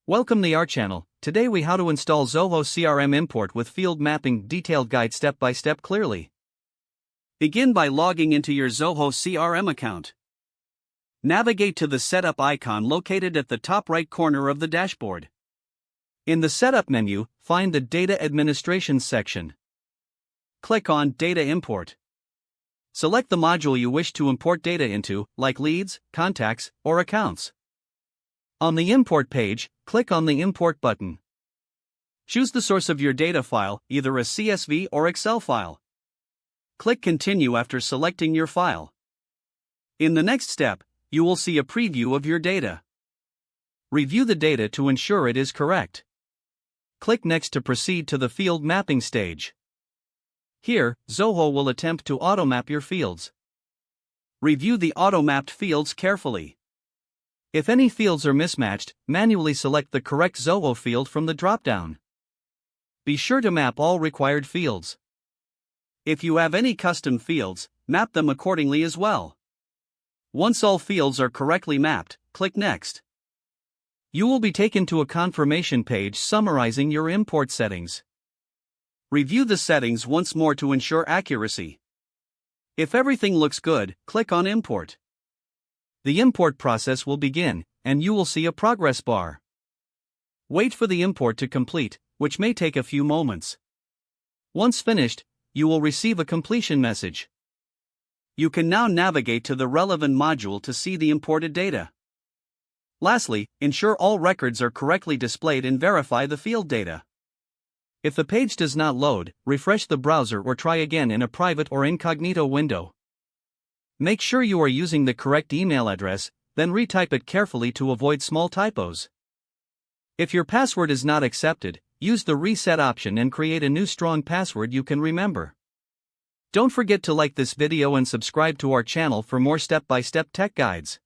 Welcome to our channel. Today we how to install Zoho CRM import with field mapping detailed guide step by step clearly. Begin by logging into your Zoho CRM account. Navigate to the setup icon located at the top right corner of the dashboard. In the setup menu, find the data administration section. Click on data import. Select the module you wish to import data into, like leads, contacts, or accounts. On the import page, click on the import button. Choose the source of your data file, either a CSV or Excel file. Click Continue after selecting your file. In the next step, you will see a preview of your data. Review the data to ensure it is correct. Click Next to proceed to the field mapping stage. Here, Zoho will attempt to automap your fields. Review the auto-mapped fields carefully. If any fields are mismatched, manually select the correct Zoho field from the drop-down. Be sure to map all required fields. If you have any custom fields, map them accordingly as well. Once all fields are correctly mapped, click Next. You will be taken to a confirmation page summarizing your import settings. Review the settings once more to ensure accuracy. If everything looks good, click on Import. The import process will begin, and you will see a progress bar. Wait for the import to complete, which may take a few moments. Once finished, you will receive a completion message. You can now navigate to the relevant module to see the imported data. Lastly, ensure all records are correctly displayed and verify the field data. If the page does not load, refresh the browser or try again in a private or incognito window. Make sure you are using the correct email address, then retype it carefully to avoid small typos. If your password is not accepted, use the reset option and create a new strong password you can remember. Don't forget to like this video and subscribe to our channel for more step-by-step tech guides.